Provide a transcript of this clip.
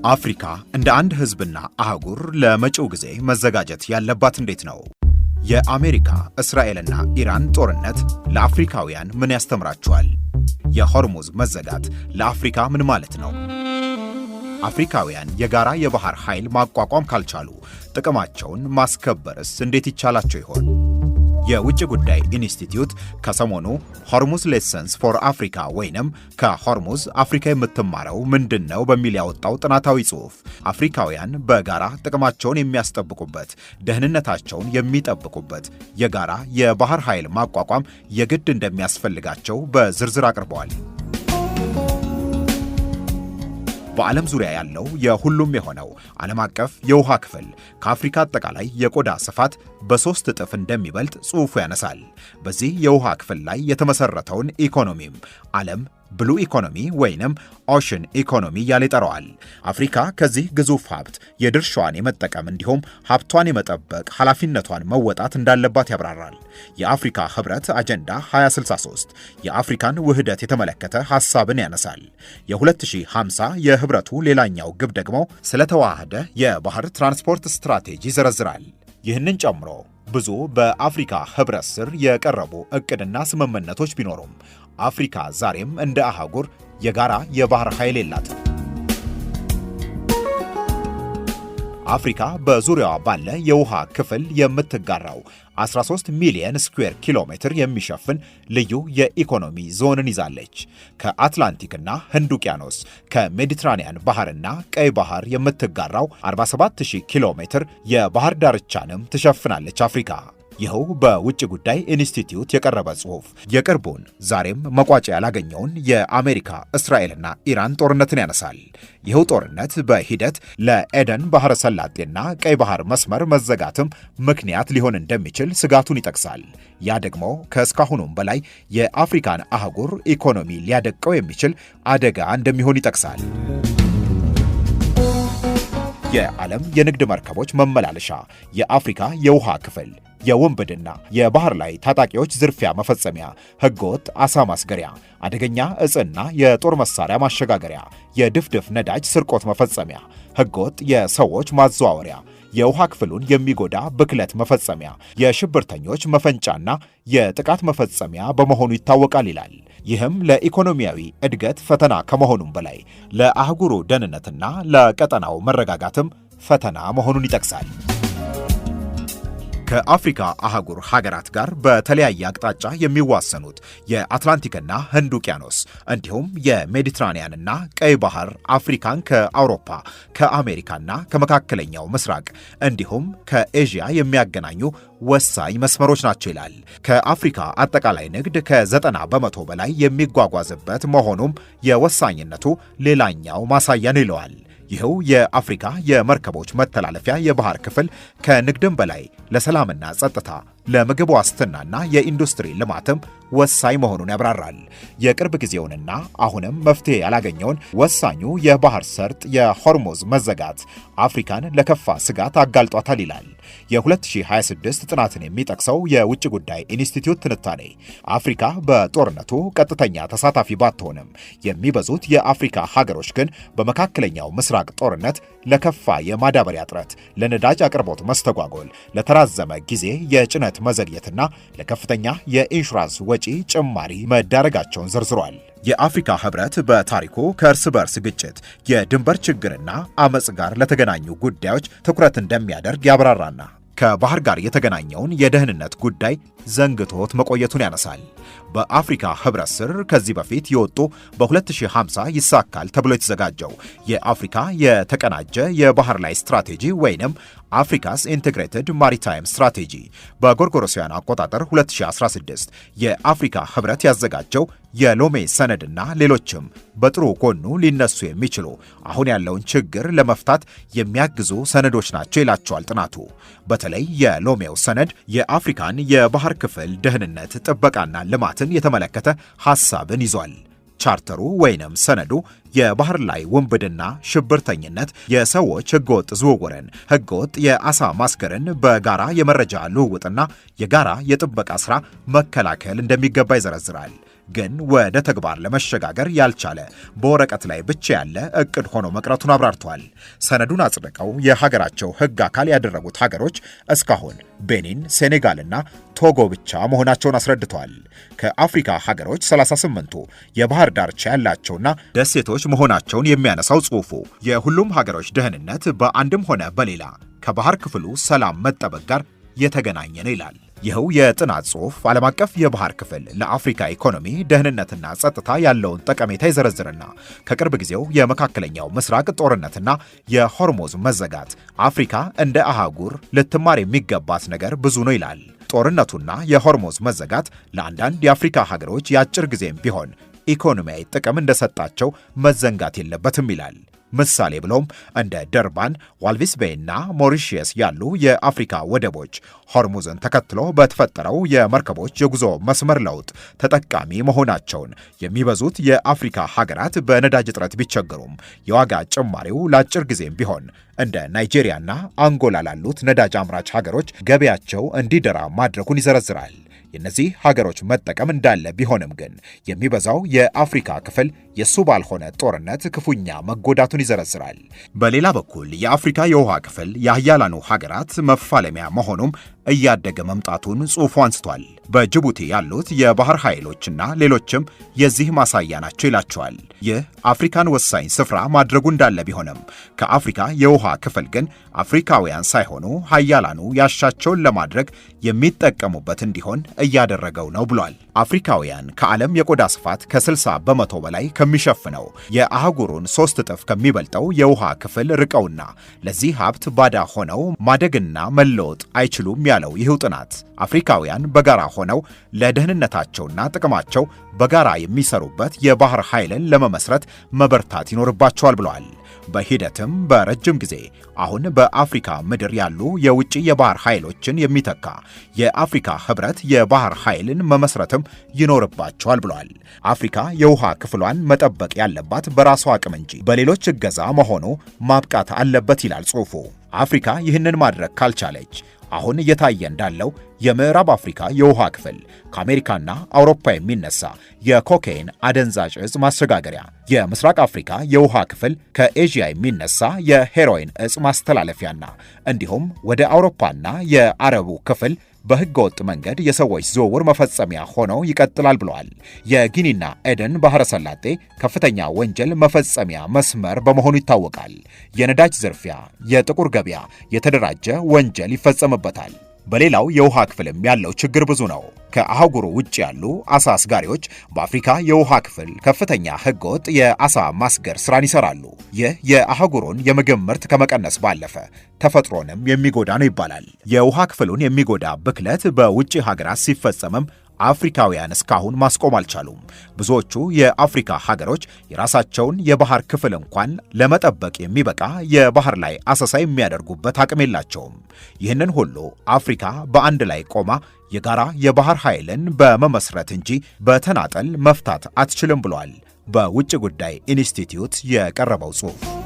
አፍሪካ እንደ አንድ ህዝብና አህጉር ለመጪው ጊዜ መዘጋጀት ያለባት እንዴት ነው? የአሜሪካ እስራኤልና ኢራን ጦርነት ለአፍሪካውያን ምን ያስተምራቸዋል? የሆርሙዝ መዘጋት ለአፍሪካ ምን ማለት ነው? አፍሪካውያን የጋራ የባህር ኃይል ማቋቋም ካልቻሉ ጥቅማቸውን ማስከበርስ እንዴት ይቻላቸው ይሆን? የውጭ ጉዳይ ኢንስቲትዩት ከሰሞኑ ሆርሙዝ ሌሰንስ ፎር አፍሪካ ወይንም ከሆርሙዝ አፍሪካ የምትማረው ምንድነው በሚል ያወጣው ጥናታዊ ጽሑፍ አፍሪካውያን በጋራ ጥቅማቸውን የሚያስጠብቁበት፣ ደህንነታቸውን የሚጠብቁበት የጋራ የባህር ኃይል ማቋቋም የግድ እንደሚያስፈልጋቸው በዝርዝር አቅርበዋል። በዓለም ዙሪያ ያለው የሁሉም የሆነው ዓለም አቀፍ የውሃ ክፍል ከአፍሪካ አጠቃላይ የቆዳ ስፋት በ3 እጥፍ እንደሚበልጥ ጽሑፉ ያነሳል። በዚህ የውሃ ክፍል ላይ የተመሰረተውን ኢኮኖሚም ዓለም ብሉ ኢኮኖሚ ወይንም ኦሽን ኢኮኖሚ እያለ ይጠራዋል። አፍሪካ ከዚህ ግዙፍ ሀብት የድርሻዋን የመጠቀም እንዲሁም ሀብቷን የመጠበቅ ኃላፊነቷን መወጣት እንዳለባት ያብራራል። የአፍሪካ ህብረት አጀንዳ 2063 የአፍሪካን ውህደት የተመለከተ ሐሳብን ያነሳል። የ2050 የህብረቱ ሌላኛው ግብ ደግሞ ስለተዋሃደ የባህር ትራንስፖርት ስትራቴጂ ይዘረዝራል። ይህንን ጨምሮ ብዙ በአፍሪካ ህብረት ስር የቀረቡ እቅድና ስምምነቶች ቢኖሩም አፍሪካ ዛሬም እንደ አህጉር የጋራ የባህር ኃይል የላትም። አፍሪካ በዙሪያዋ ባለ የውሃ ክፍል የምትጋራው 13 ሚሊዮን ስኩዌር ኪሎ ሜትር የሚሸፍን ልዩ የኢኮኖሚ ዞንን ይዛለች። ከአትላንቲክና ህንድ ውቅያኖስ ከሜዲትራኒያን ባህርና ቀይ ባህር የምትጋራው 47000 ኪሎ ሜትር የባህር ዳርቻንም ትሸፍናለች አፍሪካ። ይኸው በውጭ ጉዳይ ኢንስቲትዩት የቀረበ ጽሑፍ የቅርቡን ዛሬም መቋጫ ያላገኘውን የአሜሪካ እስራኤልና ኢራን ጦርነትን ያነሳል። ይኸው ጦርነት በሂደት ለኤደን ባህረ ሰላጤና ቀይ ባህር መስመር መዘጋትም ምክንያት ሊሆን እንደሚችል ስጋቱን ይጠቅሳል። ያ ደግሞ ከእስካሁኑም በላይ የአፍሪካን አህጉር ኢኮኖሚ ሊያደቀው የሚችል አደጋ እንደሚሆን ይጠቅሳል። የዓለም የንግድ መርከቦች መመላለሻ፣ የአፍሪካ የውሃ ክፍል፣ የወንበድና የባህር ላይ ታጣቂዎች ዝርፊያ መፈጸሚያ፣ ህገወጥ አሳ ማስገሪያ፣ አደገኛ እጽና የጦር መሳሪያ ማሸጋገሪያ፣ የድፍድፍ ነዳጅ ስርቆት መፈጸሚያ፣ ህገወጥ የሰዎች ማዘዋወሪያ፣ የውሃ ክፍሉን የሚጎዳ ብክለት መፈጸሚያ፣ የሽብርተኞች መፈንጫና የጥቃት መፈጸሚያ በመሆኑ ይታወቃል ይላል። ይህም ለኢኮኖሚያዊ እድገት ፈተና ከመሆኑም በላይ ለአህጉሩ ደህንነትና ለቀጠናው መረጋጋትም ፈተና መሆኑን ይጠቅሳል። ከአፍሪካ አህጉር ሀገራት ጋር በተለያየ አቅጣጫ የሚዋሰኑት የአትላንቲክና ህንድ ውቅያኖስ እንዲሁም የሜዲትራኒያንና ቀይ ባህር አፍሪካን ከአውሮፓ ከአሜሪካና ከመካከለኛው ምስራቅ እንዲሁም ከኤዥያ የሚያገናኙ ወሳኝ መስመሮች ናቸው ይላል። ከአፍሪካ አጠቃላይ ንግድ ከ90 በመቶ በላይ የሚጓጓዝበት መሆኑም የወሳኝነቱ ሌላኛው ማሳያ ነው ይለዋል። ይኸው የአፍሪካ የመርከቦች መተላለፊያ የባህር ክፍል ከንግድም በላይ ለሰላምና ጸጥታ፣ ለምግብ ዋስትናና የኢንዱስትሪ ልማትም ወሳኝ መሆኑን ያብራራል። የቅርብ ጊዜውንና አሁንም መፍትሄ ያላገኘውን ወሳኙ የባህር ሰርጥ የሆርሙዝ መዘጋት አፍሪካን ለከፋ ስጋት አጋልጧታል ይላል። የ2026 ጥናትን የሚጠቅሰው የውጭ ጉዳይ ኢንስቲትዩት ትንታኔ አፍሪካ በጦርነቱ ቀጥተኛ ተሳታፊ ባትሆንም የሚበዙት የአፍሪካ ሀገሮች ግን በመካከለኛው ምስራቅ ጦርነት ለከፋ የማዳበሪያ እጥረት፣ ለነዳጅ አቅርቦት መስተጓጎል፣ ለተራዘመ ጊዜ የጭነት መዘግየትና ለከፍተኛ የኢንሹራንስ ወጪ ጭማሪ መዳረጋቸውን ዘርዝሯል። የአፍሪካ ህብረት በታሪኩ ከእርስ በርስ ግጭት፣ የድንበር ችግርና አመጽ ጋር ለተገናኙ ጉዳዮች ትኩረት እንደሚያደርግ ያብራራና ከባህር ጋር የተገናኘውን የደህንነት ጉዳይ ዘንግቶት መቆየቱን ያነሳል። በአፍሪካ ህብረት ስር ከዚህ በፊት የወጡ በ2050 ይሳካል ተብሎ የተዘጋጀው የአፍሪካ የተቀናጀ የባህር ላይ ስትራቴጂ ወይንም አፍሪካስ ኢንቴግሬትድ ማሪታይም ስትራቴጂ በጎርጎሮሳውያን አቆጣጠር 2016 የአፍሪካ ህብረት ያዘጋጀው የሎሜ ሰነድና ሌሎችም በጥሩ ጎኑ ሊነሱ የሚችሉ አሁን ያለውን ችግር ለመፍታት የሚያግዙ ሰነዶች ናቸው ይላቸዋል ጥናቱ። በተለይ የሎሜው ሰነድ የአፍሪካን የባህር ክፍል ደህንነት ጥበቃና ልማትን የተመለከተ ሐሳብን ይዟል። ቻርተሩ ወይንም ሰነዱ የባህር ላይ ውንብድና፣ ሽብርተኝነት፣ የሰዎች ህገወጥ ዝውውርን፣ ህገወጥ የአሳ ማስገርን በጋራ የመረጃ ልውውጥና የጋራ የጥበቃ ሥራ መከላከል እንደሚገባ ይዘረዝራል። ግን ወደ ተግባር ለመሸጋገር ያልቻለ በወረቀት ላይ ብቻ ያለ እቅድ ሆኖ መቅረቱን አብራርተዋል። ሰነዱን አጽድቀው የሀገራቸው ሕግ አካል ያደረጉት ሀገሮች እስካሁን ቤኒን፣ ሴኔጋልና ቶጎ ብቻ መሆናቸውን አስረድተዋል። ከአፍሪካ ሀገሮች 38ቱ የባህር ዳርቻ ያላቸውና ደሴቶች መሆናቸውን የሚያነሳው ጽሑፉ የሁሉም ሀገሮች ደህንነት በአንድም ሆነ በሌላ ከባህር ክፍሉ ሰላም መጠበቅ ጋር የተገናኘ ነው ይላል። ይኸው የጥናት ጽሑፍ ዓለም አቀፍ የባህር ክፍል ለአፍሪካ ኢኮኖሚ ደህንነትና ጸጥታ ያለውን ጠቀሜታ ይዘረዝርና ከቅርብ ጊዜው የመካከለኛው ምስራቅ ጦርነትና የሆርሙዝ መዘጋት አፍሪካ እንደ አህጉር ልትማር የሚገባት ነገር ብዙ ነው ይላል። ጦርነቱና የሆርሙዝ መዘጋት ለአንዳንድ የአፍሪካ ሀገሮች የአጭር ጊዜም ቢሆን ኢኮኖሚያዊ ጥቅም እንደሰጣቸው መዘንጋት የለበትም ይላል። ምሳሌ ብሎም እንደ ደርባን፣ ዋልቪስ ቤይና ሞሪሺየስ ያሉ የአፍሪካ ወደቦች ሆርሙዝን ተከትሎ በተፈጠረው የመርከቦች የጉዞ መስመር ለውጥ ተጠቃሚ መሆናቸውን የሚበዙት የአፍሪካ ሀገራት በነዳጅ እጥረት ቢቸገሩም የዋጋ ጭማሪው ለአጭር ጊዜም ቢሆን እንደ ናይጄሪያና አንጎላ ላሉት ነዳጅ አምራች ሀገሮች ገበያቸው እንዲደራ ማድረጉን ይዘረዝራል። የእነዚህ ሀገሮች መጠቀም እንዳለ ቢሆንም ግን የሚበዛው የአፍሪካ ክፍል የሱ ባልሆነ ጦርነት ክፉኛ መጎዳቱን ይዘረዝራል። በሌላ በኩል የአፍሪካ የውሃ ክፍል የሀያላኑ ሀገራት መፋለሚያ መሆኑም እያደገ መምጣቱን ጽሑፉ አንስቷል። በጅቡቲ ያሉት የባህር ኃይሎችና ሌሎችም የዚህ ማሳያ ናቸው ይላቸዋል። ይህ አፍሪካን ወሳኝ ስፍራ ማድረጉ እንዳለ ቢሆንም ከአፍሪካ የውሃ ክፍል ግን አፍሪካውያን ሳይሆኑ ሀያላኑ ያሻቸውን ለማድረግ የሚጠቀሙበት እንዲሆን እያደረገው ነው ብሏል። አፍሪካውያን ከዓለም የቆዳ ስፋት ከ60 በመቶ በላይ ከሚሸፍነው የአህጉሩን 3 እጥፍ ከሚበልጠው የውሃ ክፍል ርቀውና ለዚህ ሀብት ባዳ ሆነው ማደግና መለወጥ አይችሉም ያለው ይህው ጥናት አፍሪካውያን በጋራ ሆነው ለደህንነታቸውና ጥቅማቸው በጋራ የሚሰሩበት የባህር ኃይልን ለመመስረት መበርታት ይኖርባቸዋል ብለዋል። በሂደትም በረጅም ጊዜ አሁን በአፍሪካ ምድር ያሉ የውጭ የባህር ኃይሎችን የሚተካ የአፍሪካ ህብረት የባህር ኃይልን መመስረትም ይኖርባቸዋል ብለዋል። አፍሪካ የውሃ ክፍሏን መጠበቅ ያለባት በራሷ አቅም እንጂ በሌሎች እገዛ መሆኑ ማብቃት አለበት ይላል ጽሑፉ። አፍሪካ ይህንን ማድረግ ካልቻለች አሁን እየታየ እንዳለው የምዕራብ አፍሪካ የውሃ ክፍል ከአሜሪካና አውሮፓ የሚነሳ የኮካይን አደንዛዥ እጽ ማሸጋገሪያ፣ የምስራቅ አፍሪካ የውሃ ክፍል ከኤዥያ የሚነሳ የሄሮይን እጽ ማስተላለፊያና እንዲሁም ወደ አውሮፓና የአረቡ ክፍል በሕገ ወጥ መንገድ የሰዎች ዝውውር መፈጸሚያ ሆኖ ይቀጥላል ብለዋል። የጊኒና ኤደን ባህረ ሰላጤ ከፍተኛ ወንጀል መፈጸሚያ መስመር በመሆኑ ይታወቃል። የነዳጅ ዝርፊያ፣ የጥቁር ገበያ፣ የተደራጀ ወንጀል ይፈጸምበታል። በሌላው የውሃ ክፍልም ያለው ችግር ብዙ ነው። ከአህጉሩ ውጭ ያሉ አሳ አስጋሪዎች በአፍሪካ የውሃ ክፍል ከፍተኛ ሕገወጥ የአሳ ማስገር ስራን ይሰራሉ። ይህ የአህጉሩን የምግብ ምርት ከመቀነስ ባለፈ ተፈጥሮንም የሚጎዳ ነው ይባላል። የውሃ ክፍሉን የሚጎዳ ብክለት በውጭ ሀገራት ሲፈጸምም አፍሪካውያን እስካሁን ማስቆም አልቻሉም። ብዙዎቹ የአፍሪካ ሀገሮች የራሳቸውን የባህር ክፍል እንኳን ለመጠበቅ የሚበቃ የባህር ላይ አሰሳ የሚያደርጉበት አቅም የላቸውም። ይህንን ሁሉ አፍሪካ በአንድ ላይ ቆማ የጋራ የባህር ኃይልን በመመስረት እንጂ በተናጠል መፍታት አትችልም ብሏል በውጭ ጉዳይ ኢንስቲትዩት የቀረበው ጽሑፍ።